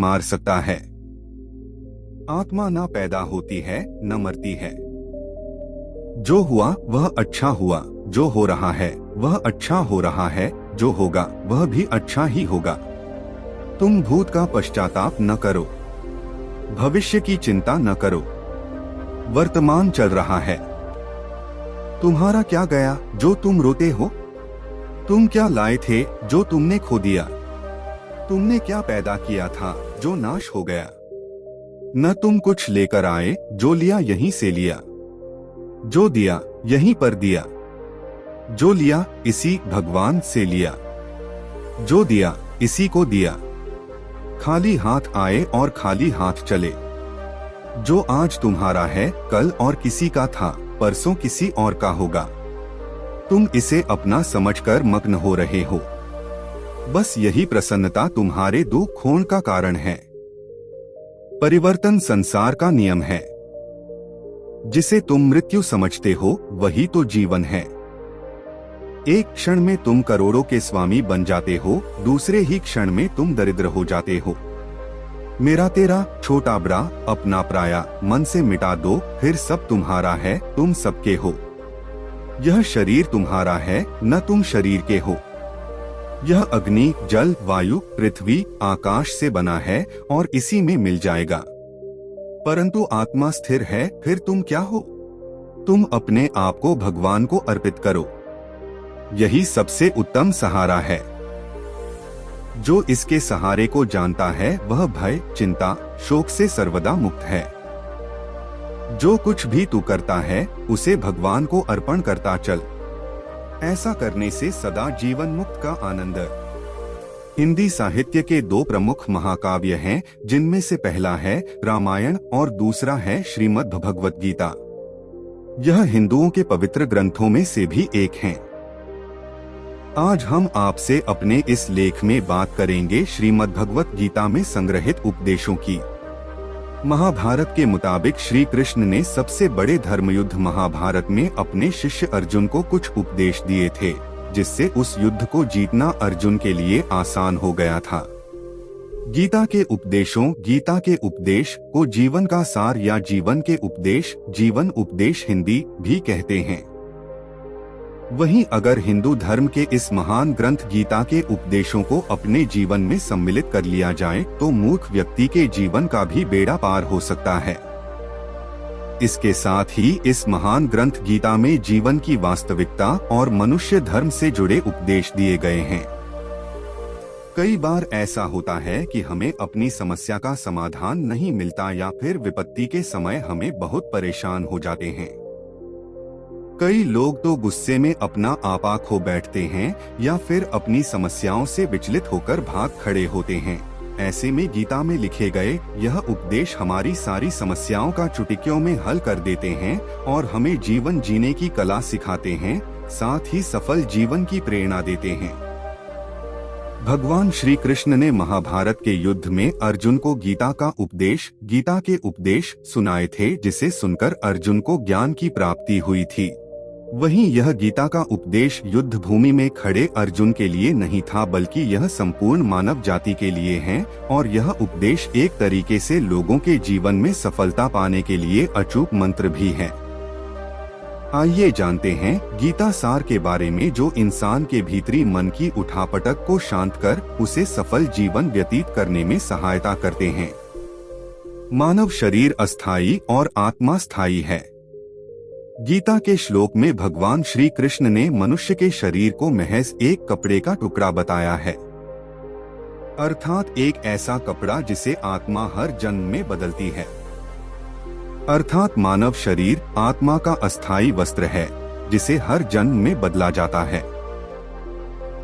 मार सकता है। आत्मा न पैदा होती है न मरती है। जो हुआ वह अच्छा हुआ, जो हो रहा है वह अच्छा हो रहा है, जो होगा वह भी अच्छा ही होगा। तुम भूत का पश्चाताप न करो, भविष्य की चिंता न करो। वर्तमान चल रहा है। तुम्हारा क्या गया जो तुम रोते हो? तुम क्या लाए थे जो तुमने खो दिया? तुमने क्या पैदा किया था जो नाश हो गया? न तुम कुछ लेकर आए, जो लिया यहीं से लिया, जो दिया यहीं पर दिया, जो लिया इसी भगवान से लिया, जो दिया इसी को दिया। खाली हाथ आए और खाली हाथ चले। जो आज तुम्हारा है कल और किसी का था, परसों किसी और का होगा। तुम इसे अपना समझकर मग्न हो रहे हो। बस यही प्रसन्नता तुम्हारे दुख खोण का कारण है। परिवर्तन संसार का नियम है। जिसे तुम मृत्यु समझते हो वही तो जीवन है। एक क्षण में तुम करोड़ों के स्वामी बन जाते हो, दूसरे ही क्षण में तुम दरिद्र हो जाते हो। मेरा तेरा, छोटा बड़ा, अपना पराया मन से मिटा दो, फिर सब तुम्हारा है, तुम सबके हो। यह शरीर तुम्हारा है, न तुम शरीर के हो। यह अग्नि, जल, वायु, पृथ्वी, आकाश से बना है और इसी में मिल जाएगा। परंतु आत्मा स्थिर है, फिर तुम क्या हो? तुम अपने आप को भगवान को अर्पित करो। यही सबसे उत्तम सहारा है। जो इसके सहारे को जानता है वह भय, चिंता, शोक से सर्वदा मुक्त है। जो कुछ भी तू करता है उसे भगवान को अर्पण करता चल। ऐसा करने से सदा जीवन मुक्त का आनंद। हिंदी साहित्य के दो प्रमुख महाकाव्य हैं, जिनमें से पहला है रामायण और दूसरा है श्रीमद् भगवत गीता। यह हिंदुओं के पवित्र ग्रंथों में से भी एक हैं। आज हम आपसे अपने इस लेख में बात करेंगे श्रीमद् भगवत गीता में संग्रहित उपदेशों की। महाभारत के मुताबिक श्री कृष्ण ने सबसे बड़े धर्मयुद्ध महाभारत में अपने शिष्य अर्जुन को कुछ उपदेश दिए थे, जिससे उस युद्ध को जीतना अर्जुन के लिए आसान हो गया था। गीता के उपदेश को जीवन का सार या जीवन के उपदेश, जीवन उपदेश हिंदी भी कहते हैं। वहीं अगर हिंदू धर्म के इस महान ग्रंथ गीता के उपदेशों को अपने जीवन में सम्मिलित कर लिया जाए तो मूर्ख व्यक्ति के जीवन का भी बेड़ा पार हो सकता है। इसके साथ ही इस महान ग्रंथ गीता में जीवन की वास्तविकता और मनुष्य धर्म से जुड़े उपदेश दिए गए हैं। कई बार ऐसा होता है कि हमें अपनी समस्या का समाधान नहीं मिलता या फिर विपत्ति के समय हमें बहुत परेशान हो जाते हैं। कई लोग तो गुस्से में अपना आपा खो बैठते हैं या फिर अपनी समस्याओं से विचलित होकर भाग खड़े होते हैं। ऐसे में गीता में लिखे गए यह उपदेश हमारी सारी समस्याओं का चुटकियों में हल कर देते हैं और हमें जीवन जीने की कला सिखाते हैं, साथ ही सफल जीवन की प्रेरणा देते हैं। भगवान श्री कृष्ण ने महाभारत के युद्ध में अर्जुन को गीता के उपदेश सुनाए थे, जिसे सुनकर अर्जुन को ज्ञान की प्राप्ति हुई थी। वहीं यह गीता का उपदेश युद्ध भूमि में खड़े अर्जुन के लिए नहीं था, बल्कि यह संपूर्ण मानव जाति के लिए है और यह उपदेश एक तरीके से लोगों के जीवन में सफलता पाने के लिए अचूक मंत्र भी है। आइए जानते हैं गीता सार के बारे में, जो इंसान के भीतरी मन की उठापटक को शांत कर उसे सफल जीवन व्यतीत करने में सहायता करते हैं। मानव शरीर अस्थायी और आत्मा स्थायी है। गीता के श्लोक में भगवान श्री कृष्ण ने मनुष्य के शरीर को महज एक कपड़े का टुकड़ा बताया है, अर्थात एक ऐसा कपड़ा जिसे आत्मा हर जन्म में बदलती है। अर्थात मानव शरीर आत्मा का अस्थायी वस्त्र है, जिसे हर जन्म में बदला जाता है।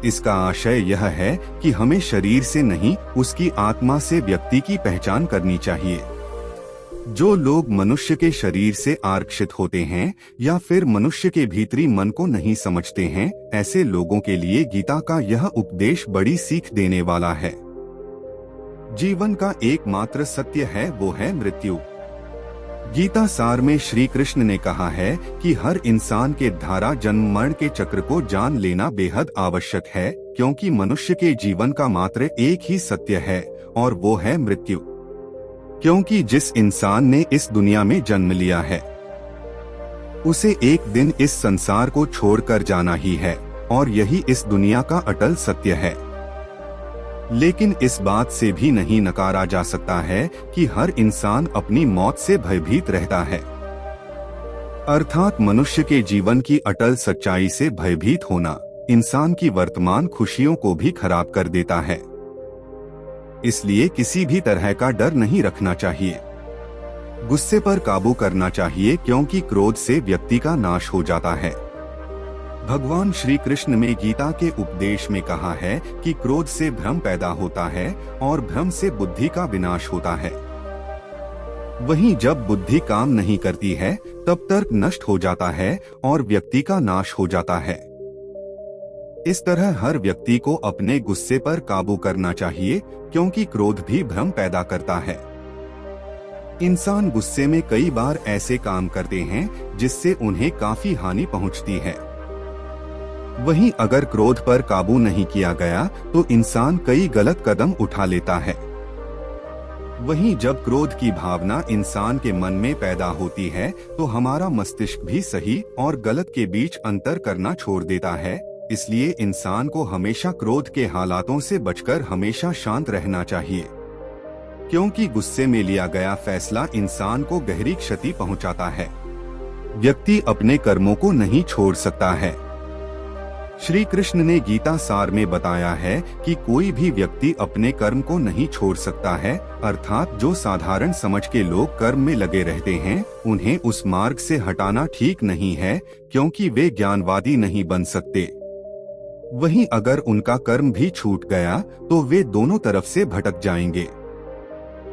इसका आशय यह है कि हमें शरीर से नहीं, उसकी आत्मा से व्यक्ति की पहचान करनी चाहिए। जो लोग मनुष्य के शरीर से आरक्षित होते हैं या फिर मनुष्य के भीतरी मन को नहीं समझते हैं, ऐसे लोगों के लिए गीता का यह उपदेश बड़ी सीख देने वाला है। जीवन का एकमात्र सत्य है, वो है मृत्यु। गीता सार में श्री कृष्ण ने कहा है कि हर इंसान के धारा जन्म मरण के चक्र को जान लेना बेहद आवश्यक है, क्योंकि मनुष्य के जीवन का मात्र एक ही सत्य है और वो है मृत्यु। क्योंकि जिस इंसान ने इस दुनिया में जन्म लिया है उसे एक दिन इस संसार को छोड़कर जाना ही है, और यही इस दुनिया का अटल सत्य है। लेकिन इस बात से भी नहीं नकारा जा सकता है कि हर इंसान अपनी मौत से भयभीत रहता है। अर्थात मनुष्य के जीवन की अटल सच्चाई से भयभीत होना इंसान की वर्तमान खुशियों को भी खराब कर देता है। इसलिए किसी भी तरह का डर नहीं रखना चाहिए। गुस्से पर काबू करना चाहिए, क्योंकि क्रोध से व्यक्ति का नाश हो जाता है। भगवान श्री कृष्ण ने गीता के उपदेश में कहा है कि क्रोध से भ्रम पैदा होता है और भ्रम से बुद्धि का विनाश होता है। वहीं जब बुद्धि काम नहीं करती है तब तर्क नष्ट हो जाता है और व्यक्ति का नाश हो जाता है। इस तरह हर व्यक्ति को अपने गुस्से पर काबू करना चाहिए, क्योंकि क्रोध भी भ्रम पैदा करता है। इंसान गुस्से में कई बार ऐसे काम करते हैं जिससे उन्हें काफी हानि पहुंचती है। वहीं अगर क्रोध पर काबू नहीं किया गया तो इंसान कई गलत कदम उठा लेता है। वहीं जब क्रोध की भावना इंसान के मन में पैदा होती है तो हमारा मस्तिष्क भी सही और गलत के बीच अंतर करना छोड़ देता है। इसलिए इंसान को हमेशा क्रोध के हालातों से बचकर हमेशा शांत रहना चाहिए, क्योंकि गुस्से में लिया गया फैसला इंसान को गहरी क्षति पहुंचाता है। व्यक्ति अपने कर्मों को नहीं छोड़ सकता है। श्री कृष्ण ने गीता सार में बताया है कि कोई भी व्यक्ति अपने कर्म को नहीं छोड़ सकता है, अर्थात जो साधारण समझ के लोग कर्म में लगे रहते हैं उन्हें उस मार्ग से हटाना ठीक नहीं है, क्योंकि वे ज्ञानवादी नहीं बन सकते। वहीं अगर उनका कर्म भी छूट गया तो वे दोनों तरफ से भटक जाएंगे,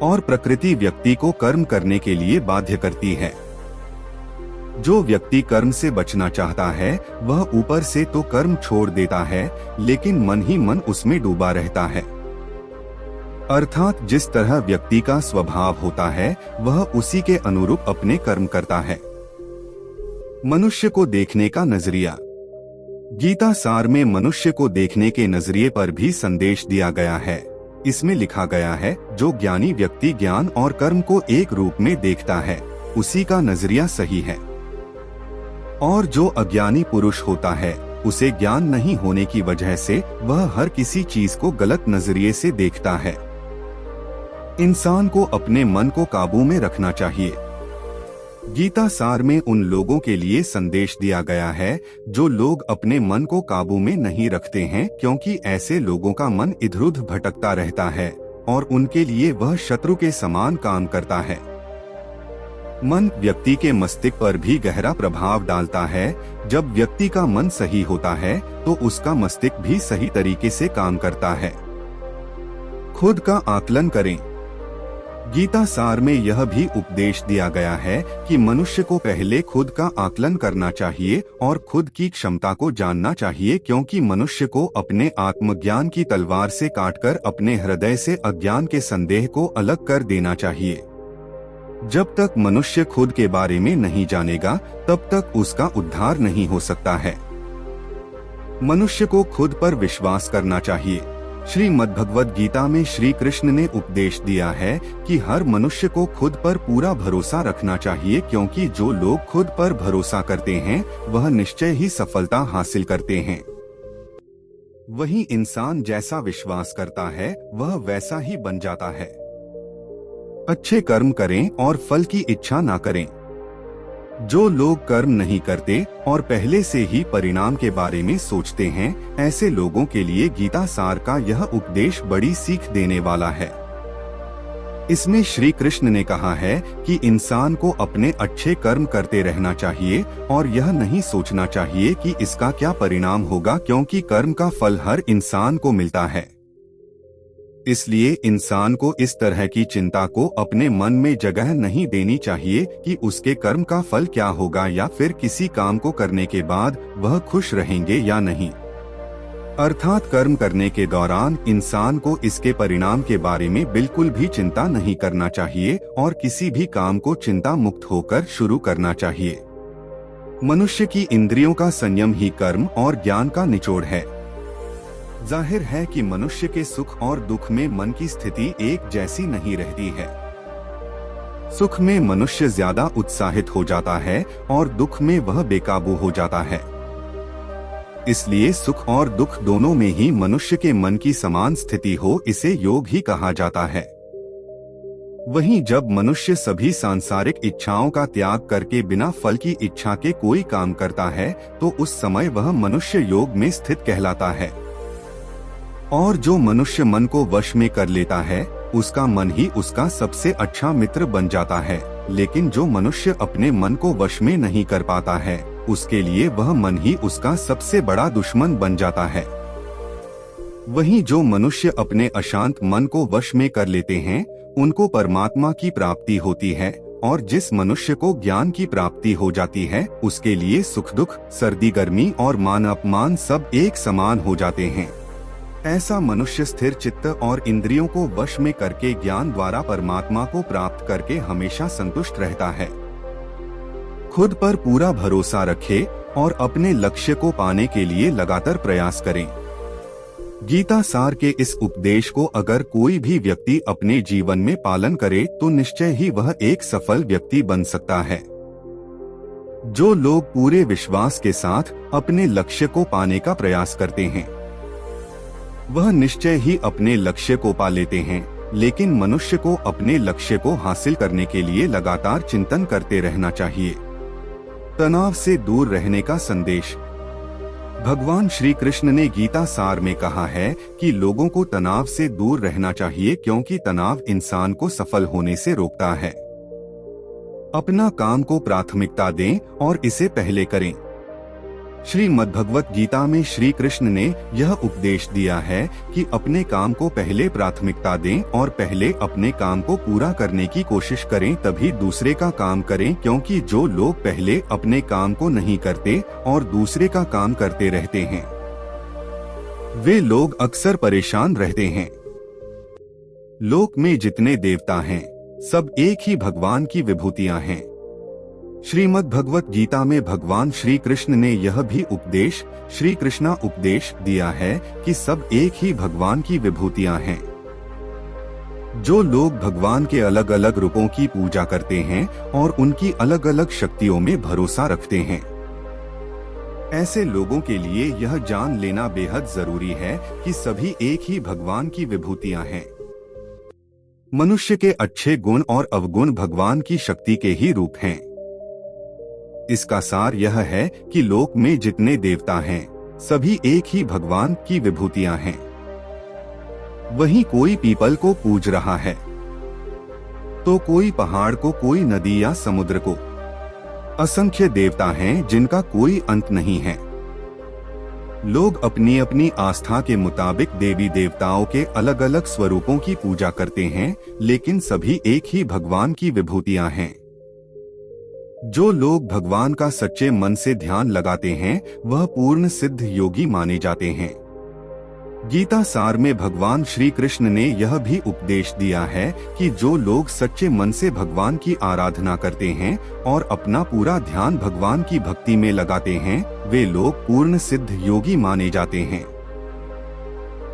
और प्रकृति व्यक्ति को कर्म करने के लिए बाध्य करती है। जो व्यक्ति कर्म से बचना चाहता है वह ऊपर से तो कर्म छोड़ देता है, लेकिन मन ही मन उसमें डूबा रहता है। अर्थात जिस तरह व्यक्ति का स्वभाव होता है वह उसी के अनुरूप अपने कर्म करता है। मनुष्य को देखने का नजरिया। गीता सार में मनुष्य को देखने के नजरिए पर भी संदेश दिया गया है। इसमें लिखा गया है, जो ज्ञानी व्यक्ति ज्ञान और कर्म को एक रूप में देखता है उसी का नजरिया सही है, और जो अज्ञानी पुरुष होता है उसे ज्ञान नहीं होने की वजह से वह हर किसी चीज को गलत नजरिए से देखता है। इंसान को अपने मन को काबू में रखना चाहिए। गीता सार में उन लोगों के लिए संदेश दिया गया है जो लोग अपने मन को काबू में नहीं रखते हैं, क्योंकि ऐसे लोगों का मन इधर-उधर भटकता रहता है और उनके लिए वह शत्रु के समान काम करता है। मन व्यक्ति के मस्तिष्क पर भी गहरा प्रभाव डालता है। जब व्यक्ति का मन सही होता है तो उसका मस्तिष्क भी सही तरीके से काम करता है। खुद का आकलन करें। गीता सार में यह भी उपदेश दिया गया है कि मनुष्य को पहले खुद का आकलन करना चाहिए और खुद की क्षमता को जानना चाहिए, क्योंकि मनुष्य को अपने आत्मज्ञान की तलवार से काटकर अपने हृदय से अज्ञान के संदेह को अलग कर देना चाहिए। जब तक मनुष्य खुद के बारे में नहीं जानेगा तब तक उसका उद्धार नहीं हो सकता है। मनुष्य को खुद पर विश्वास करना चाहिए। श्रीमद्भगवद गीता में श्री कृष्ण ने उपदेश दिया है कि हर मनुष्य को खुद पर पूरा भरोसा रखना चाहिए, क्योंकि जो लोग खुद पर भरोसा करते हैं वह निश्चय ही सफलता हासिल करते हैं। वही इंसान जैसा विश्वास करता है वह वैसा ही बन जाता है। अच्छे कर्म करें और फल की इच्छा ना करें। जो लोग कर्म नहीं करते और पहले से ही परिणाम के बारे में सोचते हैं, ऐसे लोगों के लिए गीता सार का यह उपदेश बड़ी सीख देने वाला है। इसमें श्री कृष्ण ने कहा है कि इंसान को अपने अच्छे कर्म करते रहना चाहिए और यह नहीं सोचना चाहिए कि इसका क्या परिणाम होगा, क्योंकि कर्म का फल हर इंसान को मिलता है। इसलिए इंसान को इस तरह की चिंता को अपने मन में जगह नहीं देनी चाहिए कि उसके कर्म का फल क्या होगा, या फिर किसी काम को करने के बाद वह खुश रहेंगे या नहीं। अर्थात कर्म करने के दौरान इंसान को इसके परिणाम के बारे में बिल्कुल भी चिंता नहीं करना चाहिए और किसी भी काम को चिंता मुक्त होकर शुरू करना चाहिए। मनुष्य की इंद्रियों का संयम ही कर्म और ज्ञान का निचोड़ है। जाहिर है कि मनुष्य के सुख और दुख में मन की स्थिति एक जैसी नहीं रहती है। सुख में मनुष्य ज्यादा उत्साहित हो जाता है और दुख में वह बेकाबू हो जाता है। इसलिए सुख और दुख दोनों में ही मनुष्य के मन की समान स्थिति हो, इसे योग ही कहा जाता है। वहीं जब मनुष्य सभी सांसारिक इच्छाओं का त्याग करके बिना फल की इच्छा के कोई काम करता है तो उस समय वह मनुष्य योग में स्थित कहलाता है। और जो मनुष्य मन को वश में कर लेता है उसका मन ही उसका सबसे अच्छा मित्र बन जाता है। लेकिन जो मनुष्य अपने मन को वश में नहीं कर पाता है उसके लिए वह मन ही उसका सबसे बड़ा दुश्मन बन जाता है। वहीं जो मनुष्य अपने अशांत मन को वश में कर लेते हैं उनको परमात्मा की प्राप्ति होती है, और जिस मनुष्य को ज्ञान की प्राप्ति हो जाती है उसके लिए सुख दुख, सर्दी गर्मी और मान अपमान सब एक समान हो जाते हैं। ऐसा मनुष्य स्थिर चित्त और इंद्रियों को वश में करके ज्ञान द्वारा परमात्मा को प्राप्त करके हमेशा संतुष्ट रहता है। खुद पर पूरा भरोसा रखे और अपने लक्ष्य को पाने के लिए लगातार प्रयास करें। गीता सार के इस उपदेश को अगर कोई भी व्यक्ति अपने जीवन में पालन करे तो निश्चय ही वह एक सफल व्यक्ति बन सकता है। जो लोग पूरे विश्वास के साथ अपने लक्ष्य को पाने का प्रयास करते हैं वह निश्चय ही अपने लक्ष्य को पा लेते हैं। लेकिन मनुष्य को अपने लक्ष्य को हासिल करने के लिए लगातार चिंतन करते रहना चाहिए। तनाव से दूर रहने का संदेश। भगवान श्री कृष्ण ने गीता सार में कहा है कि लोगों को तनाव से दूर रहना चाहिए क्योंकि तनाव इंसान को सफल होने से रोकता है। अपना काम को प्राथमिकता दें और इसे पहले करें। श्रीमद्भगवत गीता में श्री कृष्ण ने यह उपदेश दिया है कि अपने काम को पहले प्राथमिकता दें और पहले अपने काम को पूरा करने की कोशिश करें, तभी दूसरे का काम करें। क्योंकि जो लोग पहले अपने काम को नहीं करते और दूसरे का काम करते रहते हैं वे लोग अक्सर परेशान रहते हैं। लोक में जितने देवता हैं सब एक ही भगवान की विभूतियां हैं। श्रीमद् भगवत गीता में भगवान श्री कृष्ण ने यह भी उपदेश श्री कृष्णा उपदेश दिया है कि सब एक ही भगवान की विभूतियां हैं। जो लोग भगवान के अलग अलग रूपों की पूजा करते हैं और उनकी अलग अलग शक्तियों में भरोसा रखते हैं, ऐसे लोगों के लिए यह जान लेना बेहद जरूरी है कि सभी एक ही भगवान की विभूतियां हैं। मनुष्य के अच्छे गुण और अवगुण भगवान की शक्ति के ही रूप हैं। इसका सार यह है कि लोक में जितने देवता हैं सभी एक ही भगवान की विभूतियां हैं। वहीं कोई पीपल को पूज रहा है तो कोई पहाड़ को, कोई नदी या समुद्र को। असंख्य देवता हैं जिनका कोई अंत नहीं है। लोग अपनी अपनी आस्था के मुताबिक देवी देवताओं के अलग अलग स्वरूपों की पूजा करते हैं, लेकिन सभी एक ही भगवान की विभूतियां हैं। जो लोग भगवान का सच्चे मन से ध्यान लगाते हैं वह पूर्ण सिद्ध योगी माने जाते हैं। गीता सार में भगवान श्री कृष्ण ने यह भी उपदेश दिया है कि जो लोग सच्चे मन से भगवान की आराधना करते हैं और अपना पूरा ध्यान भगवान की भक्ति में लगाते हैं वे लोग पूर्ण सिद्ध योगी माने जाते हैं।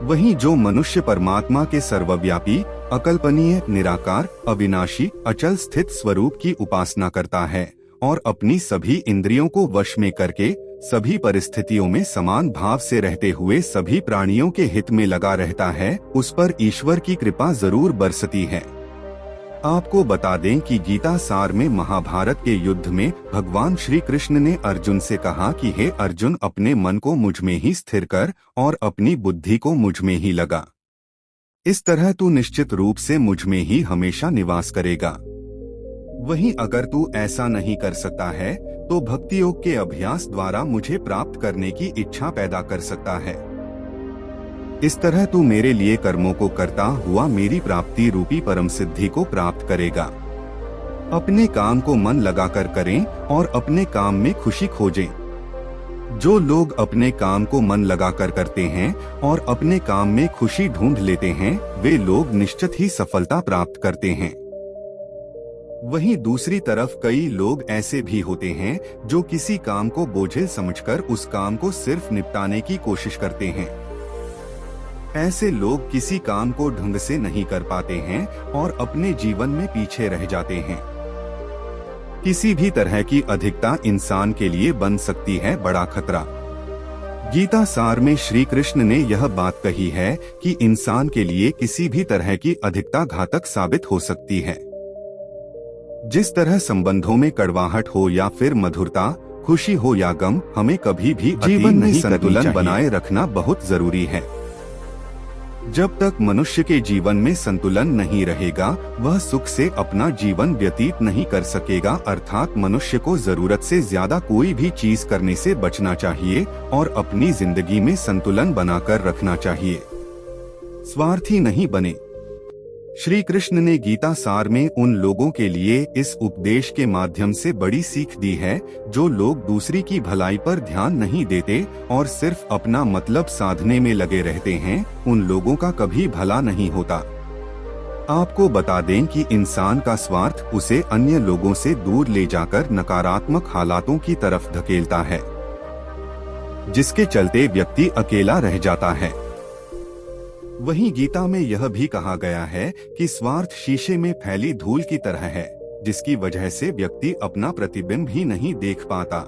वहीं जो मनुष्य परमात्मा के सर्वव्यापी, अकल्पनीय, निराकार, अविनाशी, अचल स्थित स्वरूप की उपासना करता है और अपनी सभी इंद्रियों को वश में करके सभी परिस्थितियों में समान भाव से रहते हुए सभी प्राणियों के हित में लगा रहता है, उस पर ईश्वर की कृपा जरूर बरसती है। आपको बता दें कि गीता सार में महाभारत के युद्ध में भगवान श्री कृष्ण ने अर्जुन से कहा कि हे अर्जुन, अपने मन को मुझ में ही स्थिर कर और अपनी बुद्धि को मुझ में ही लगा। इस तरह तू निश्चित रूप से मुझ में ही हमेशा निवास करेगा। वहीं अगर तू ऐसा नहीं कर सकता है तो भक्ति योग के अभ्यास द्वारा मुझे प्राप्त करने की इच्छा पैदा कर सकता है। इस तरह तू मेरे लिए कर्मों को करता हुआ मेरी प्राप्ति रूपी परम सिद्धि को प्राप्त करेगा। अपने काम को मन लगाकर करें और अपने काम में खुशी खोजें। जो लोग अपने काम को मन लगाकर करते हैं और अपने काम में खुशी ढूंढ लेते हैं वे लोग निश्चित ही सफलता प्राप्त करते हैं। वहीं दूसरी तरफ कई लोग ऐसे भी होते हैं जो किसी काम को बोझिल समझकर उस काम को सिर्फ निपटाने की कोशिश करते हैं। ऐसे लोग किसी काम को ढंग से नहीं कर पाते हैं और अपने जीवन में पीछे रह जाते हैं। किसी भी तरह की अधिकता इंसान के लिए बन सकती है बड़ा खतरा। गीता सार में श्री कृष्ण ने यह बात कही है कि इंसान के लिए किसी भी तरह की अधिकता घातक साबित हो सकती है। जिस तरह संबंधों में कड़वाहट हो या फिर मधुरता, खुशी हो या गम, हमें कभी भी जीवन में संतुलन बनाए रखना बहुत जरूरी है। जब तक मनुष्य के जीवन में संतुलन नहीं रहेगा, वह सुख से अपना जीवन व्यतीत नहीं कर सकेगा। अर्थात मनुष्य को जरूरत से ज्यादा कोई भी चीज करने से बचना चाहिए और अपनी जिंदगी में संतुलन बनाकर रखना चाहिए। स्वार्थी नहीं बने। श्री कृष्ण ने गीता सार में उन लोगों के लिए इस उपदेश के माध्यम से बड़ी सीख दी है जो लोग दूसरी की भलाई पर ध्यान नहीं देते और सिर्फ अपना मतलब साधने में लगे रहते हैं। उन लोगों का कभी भला नहीं होता। आपको बता दें कि इंसान का स्वार्थ उसे अन्य लोगों से दूर ले जाकर नकारात्मक हालातों की तरफ धकेलता है, जिसके चलते व्यक्ति अकेला रह जाता है। वहीं गीता में यह भी कहा गया है कि स्वार्थ शीशे में फैली धूल की तरह है, जिसकी वजह से व्यक्ति अपना प्रतिबिंब ही नहीं देख पाता।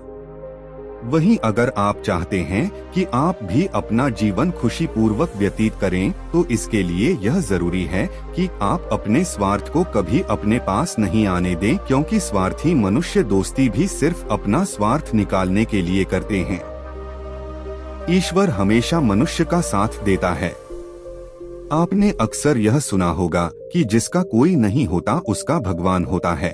वहीं अगर आप चाहते हैं कि आप भी अपना जीवन खुशी पूर्वक व्यतीत करें, तो इसके लिए यह जरूरी है कि आप अपने स्वार्थ को कभी अपने पास नहीं आने दें, क्योंकि स्वार्थी मनुष्य दोस्ती भी सिर्फ अपना स्वार्थ निकालने के लिए करते हैं। ईश्वर हमेशा मनुष्य का साथ देता है। आपने अक्सर यह सुना होगा कि जिसका कोई नहीं होता उसका भगवान होता है।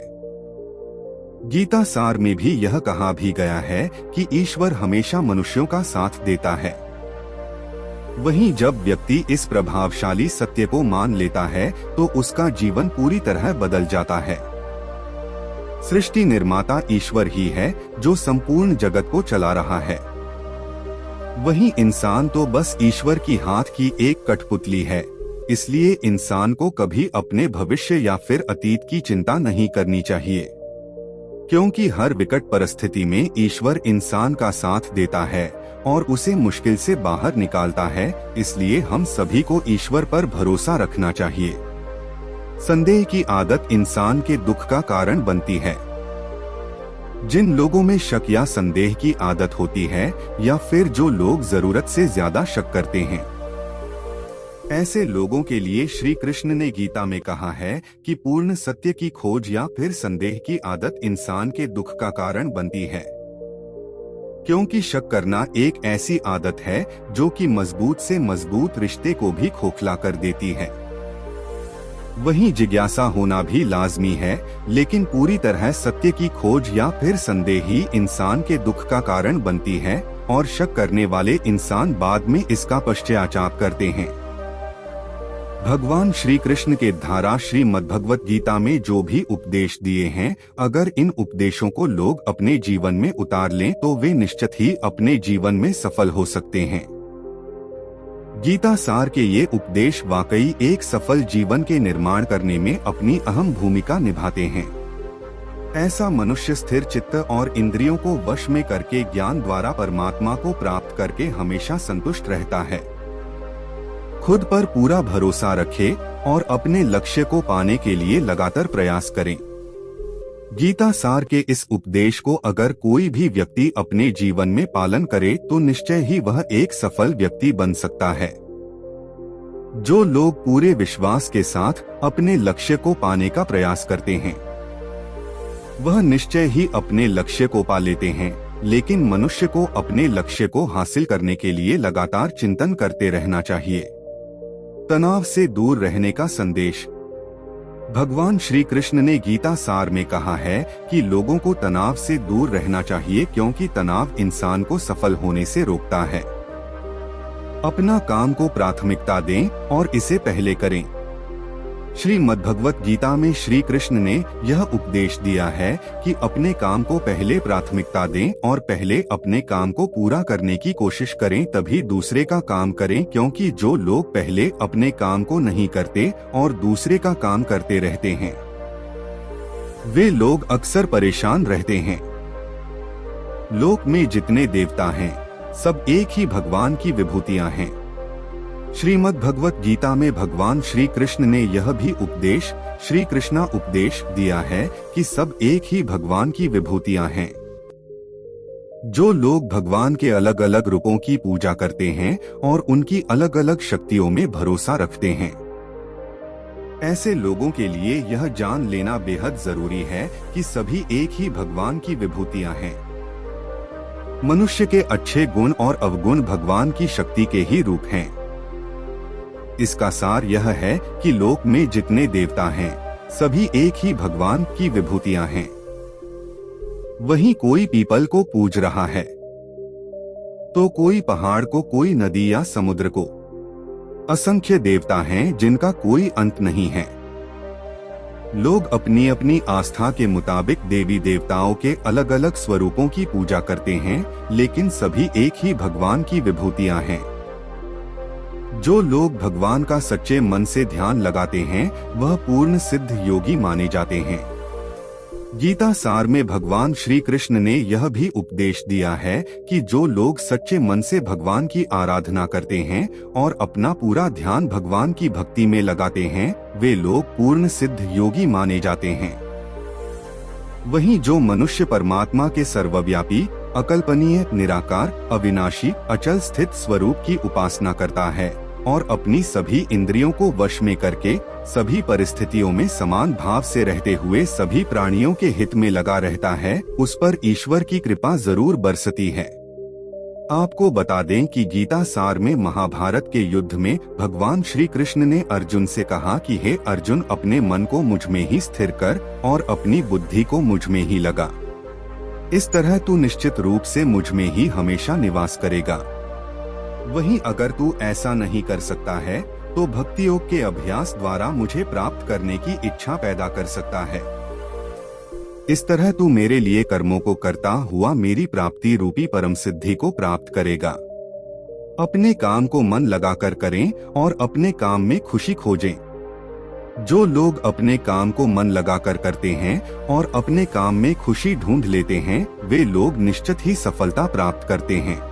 गीता सार में भी यह कहा भी गया है कि ईश्वर हमेशा मनुष्यों का साथ देता है। वहीं जब व्यक्ति इस प्रभावशाली सत्य को मान लेता है तो उसका जीवन पूरी तरह बदल जाता है। सृष्टि निर्माता ईश्वर ही है जो संपूर्ण जगत को चला रहा है। वहीं इंसान तो बस ईश्वर की हाथ की एक कठपुतली है। इसलिए इंसान को कभी अपने भविष्य या फिर अतीत की चिंता नहीं करनी चाहिए, क्योंकि हर विकट परिस्थिति में ईश्वर इंसान का साथ देता है और उसे मुश्किल से बाहर निकालता है। इसलिए हम सभी को ईश्वर पर भरोसा रखना चाहिए। संदेह की आदत इंसान के दुख का कारण बनती है। जिन लोगों में शक या संदेह की आदत होती है या फिर जो लोग जरूरत से ज्यादा शक करते हैं, ऐसे लोगों के लिए श्री कृष्ण ने गीता में कहा है कि पूर्ण सत्य की खोज या फिर संदेह की आदत इंसान के दुख का कारण बनती है, क्योंकि शक करना एक ऐसी आदत है जो कि मजबूत से मजबूत रिश्ते को भी खोखला कर देती है। वहीं जिज्ञासा होना भी लाजमी है, लेकिन पूरी तरह सत्य की खोज या फिर संदेह ही इंसान के दुख का कारण बनती है और शक करने वाले इंसान बाद में इसका पश्चाताप करते हैं। भगवान श्री कृष्ण के द्वारा श्रीमद्भगवत गीता में जो भी उपदेश दिए हैं, अगर इन उपदेशों को लोग अपने जीवन में उतार लें तो वे निश्चित ही अपने जीवन में सफल हो सकते हैं। गीता सार के ये उपदेश वाकई एक सफल जीवन के निर्माण करने में अपनी अहम भूमिका निभाते हैं। ऐसा मनुष्य स्थिर चित्त और इंद्रियों को वश में करके ज्ञान द्वारा परमात्मा को प्राप्त करके हमेशा संतुष्ट रहता है। खुद पर पूरा भरोसा रखे और अपने लक्ष्य को पाने के लिए लगातार प्रयास करें। गीता सार के इस उपदेश को अगर कोई भी व्यक्ति अपने जीवन में पालन करे तो निश्चय ही वह एक सफल व्यक्ति बन सकता है। जो लोग पूरे विश्वास के साथ अपने लक्ष्य को पाने का प्रयास करते हैं, वह निश्चय ही अपने लक्ष्य को पा लेते हैं। लेकिन मनुष्य को अपने लक्ष्य को हासिल करने के लिए लगातार चिंतन करते रहना चाहिए। तनाव से दूर रहने का संदेश। भगवान श्री कृष्ण ने गीता सार में कहा है कि लोगों को तनाव से दूर रहना चाहिए, क्योंकि तनाव इंसान को सफल होने से रोकता है। अपना काम को प्राथमिकता दें और इसे पहले करें। श्रीमद्भगवत गीता में श्री कृष्ण ने यह उपदेश दिया है कि अपने काम को पहले प्राथमिकता दें और पहले अपने काम को पूरा करने की कोशिश करें, तभी दूसरे का काम करें। क्योंकि जो लोग पहले अपने काम को नहीं करते और दूसरे का काम करते रहते हैं, वे लोग अक्सर परेशान रहते हैं। लोक में जितने देवता हैं, सब एक ही भगवान की विभूतियां हैं। श्रीमद् भगवत गीता में भगवान श्री कृष्ण ने यह भी उपदेश, श्री कृष्णा उपदेश दिया है कि सब एक ही भगवान की विभूतियां हैं। जो लोग भगवान के अलग अलग रूपों की पूजा करते हैं और उनकी अलग अलग शक्तियों में भरोसा रखते हैं, ऐसे लोगों के लिए यह जान लेना बेहद जरूरी है कि सभी एक ही भगवान की विभूतियां हैं। मनुष्य के अच्छे गुण और अवगुण भगवान की शक्ति के ही रूप हैं। इसका सार यह है कि लोक में जितने देवता हैं, सभी एक ही भगवान की विभूतियां हैं। वहीं कोई पीपल को पूज रहा है, तो कोई पहाड़ को, कोई नदी या समुद्र को। असंख्य देवता हैं जिनका कोई अंत नहीं है। लोग अपनी अपनी आस्था के मुताबिक देवी देवताओं के अलग अलग स्वरूपों की पूजा करते हैं, लेकिन सभी एक ही भगवान की विभूतियां हैं। जो लोग भगवान का सच्चे मन से ध्यान लगाते हैं, वह पूर्ण सिद्ध योगी माने जाते हैं। गीता सार में भगवान श्री कृष्ण ने यह भी उपदेश दिया है कि जो लोग सच्चे मन से भगवान की आराधना करते हैं और अपना पूरा ध्यान भगवान की भक्ति में लगाते हैं, वे लोग पूर्ण सिद्ध योगी माने जाते हैं। वहीं जो मनुष्य परमात्मा के सर्वव्यापी, अकल्पनीय, निराकार, अविनाशी, अचल स्थित स्वरूप की उपासना करता है और अपनी सभी इंद्रियों को वश में करके सभी परिस्थितियों में समान भाव से रहते हुए सभी प्राणियों के हित में लगा रहता है, उस पर ईश्वर की कृपा जरूर बरसती है। आपको बता दें कि गीता सार में महाभारत के युद्ध में भगवान श्री कृष्ण ने अर्जुन से कहा कि हे अर्जुन, अपने मन को मुझ में ही स्थिर कर और अपनी बुद्धि को मुझ में ही लगा। इस तरह तू निश्चित रूप से मुझ में ही हमेशा निवास करेगा। वहीं अगर तू ऐसा नहीं कर सकता है तो भक्ति योग के अभ्यास द्वारा मुझे प्राप्त करने की इच्छा पैदा कर सकता है। इस तरह तू मेरे लिए कर्मों को करता हुआ मेरी प्राप्ति रूपी परम सिद्धि को प्राप्त करेगा। अपने काम को मन लगाकर करें और अपने काम में खुशी खोजें। जो लोग अपने काम को मन लगाकर करते हैं और अपने काम में खुशी ढूंढ लेते हैं, वे लोग निश्चित ही सफलता प्राप्त करते हैं।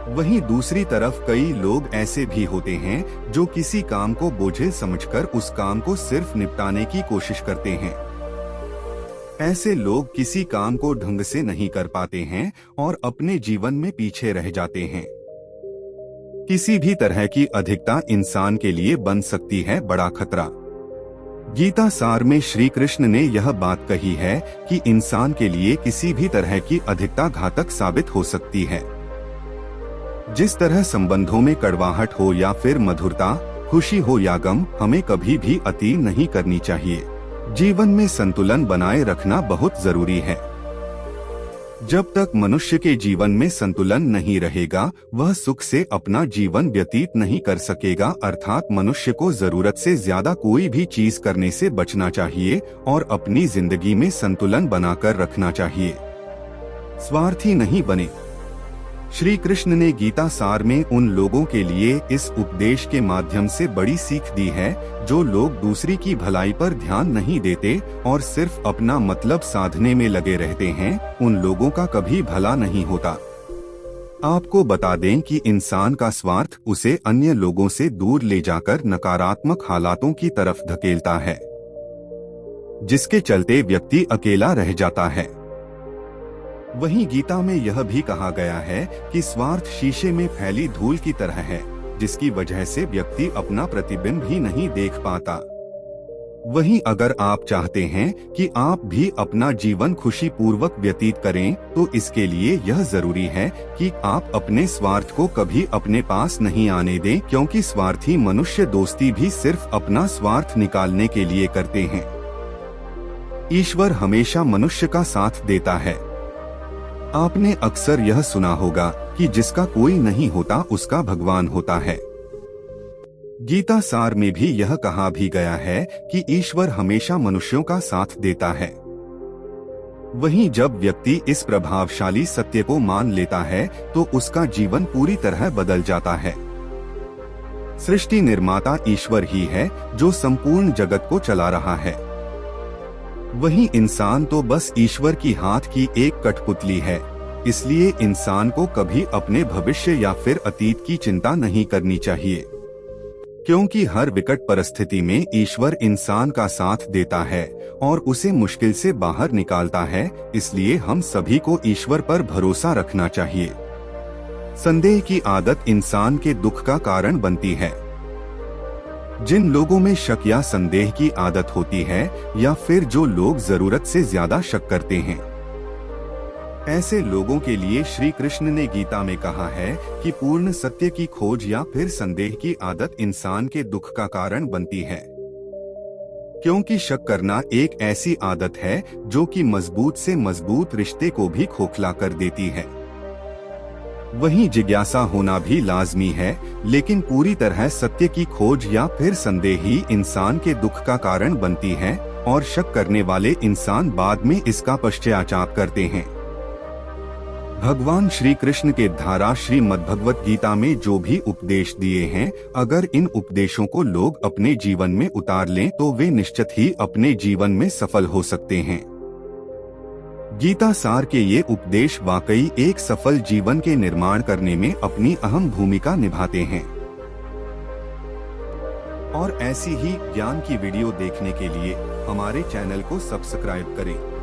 वहीं दूसरी तरफ कई लोग ऐसे भी होते हैं जो किसी काम को बोझिल समझकर उस काम को सिर्फ निपटाने की कोशिश करते हैं। ऐसे लोग किसी काम को ढंग से नहीं कर पाते हैं और अपने जीवन में पीछे रह जाते हैं। किसी भी तरह की अधिकता इंसान के लिए बन सकती है बड़ा खतरा। गीता सार में श्री कृष्ण ने यह बात कही है कि इंसान के लिए किसी भी तरह की अधिकता घातक साबित हो सकती है। जिस तरह संबंधों में कड़वाहट हो या फिर मधुरता, खुशी हो या गम, हमें कभी भी अति नहीं करनी चाहिए। जीवन में संतुलन बनाए रखना बहुत जरूरी है। जब तक मनुष्य के जीवन में संतुलन नहीं रहेगा, वह सुख से अपना जीवन व्यतीत नहीं कर सकेगा। अर्थात मनुष्य को जरूरत से ज्यादा कोई भी चीज करने से बचना चाहिए और अपनी जिंदगी में संतुलन बनाकर रखना चाहिए। स्वार्थी नहीं बने। श्री कृष्ण ने गीता सार में उन लोगों के लिए इस उपदेश के माध्यम से बड़ी सीख दी है जो लोग दूसरी की भलाई पर ध्यान नहीं देते और सिर्फ अपना मतलब साधने में लगे रहते हैं। उन लोगों का कभी भला नहीं होता। आपको बता दें कि इंसान का स्वार्थ उसे अन्य लोगों से दूर ले जाकर नकारात्मक हालातों की तरफ धकेलता है, जिसके चलते व्यक्ति अकेला रह जाता है। वहीं गीता में यह भी कहा गया है कि स्वार्थ शीशे में फैली धूल की तरह है, जिसकी वजह से व्यक्ति अपना प्रतिबिंब ही नहीं देख पाता। वहीं अगर आप चाहते हैं कि आप भी अपना जीवन खुशी पूर्वक व्यतीत करें, तो इसके लिए यह जरूरी है कि आप अपने स्वार्थ को कभी अपने पास नहीं आने दें, क्योंकि स्वार्थी मनुष्य दोस्ती भी सिर्फ अपना स्वार्थ निकालने के लिए करते हैं। ईश्वर हमेशा मनुष्य का साथ देता है। आपने अक्सर यह सुना होगा कि जिसका कोई नहीं होता उसका भगवान होता है। गीता सार में भी यह कहा भी गया है कि ईश्वर हमेशा मनुष्यों का साथ देता है। वहीं जब व्यक्ति इस प्रभावशाली सत्य को मान लेता है तो उसका जीवन पूरी तरह बदल जाता है। सृष्टि निर्माता ईश्वर ही है जो संपूर्ण जगत को चला रहा है। वहीं इंसान तो बस ईश्वर की हाथ की एक कठपुतली है। इसलिए इंसान को कभी अपने भविष्य या फिर अतीत की चिंता नहीं करनी चाहिए, क्योंकि हर विकट परिस्थिति में ईश्वर इंसान का साथ देता है और उसे मुश्किल से बाहर निकालता है। इसलिए हम सभी को ईश्वर पर भरोसा रखना चाहिए। संदेह की आदत इंसान के दुख का कारण बनती है। जिन लोगों में शक या संदेह की आदत होती है या फिर जो लोग जरूरत से ज्यादा शक करते हैं, ऐसे लोगों के लिए श्री कृष्ण ने गीता में कहा है कि पूर्ण सत्य की खोज या फिर संदेह की आदत इंसान के दुख का कारण बनती है, क्योंकि शक करना एक ऐसी आदत है जो कि मजबूत से मजबूत रिश्ते को भी खोखला कर देती है। वहीं जिज्ञासा होना भी लाजमी है, लेकिन पूरी तरह सत्य की खोज या फिर संदेह ही इंसान के दुख का कारण बनती है और शक करने वाले इंसान बाद में इसका पश्चाताप करते हैं। भगवान श्री कृष्ण के द्वारा श्रीमद्भगवत गीता में जो भी उपदेश दिए हैं, अगर इन उपदेशों को लोग अपने जीवन में उतार लें तो वे निश्चित ही अपने जीवन में सफल हो सकते हैं। गीता सार के ये उपदेश वाकई एक सफल जीवन के निर्माण करने में अपनी अहम भूमिका निभाते हैं। और ऐसी ही ज्ञान की वीडियो देखने के लिए हमारे चैनल को सब्सक्राइब करें।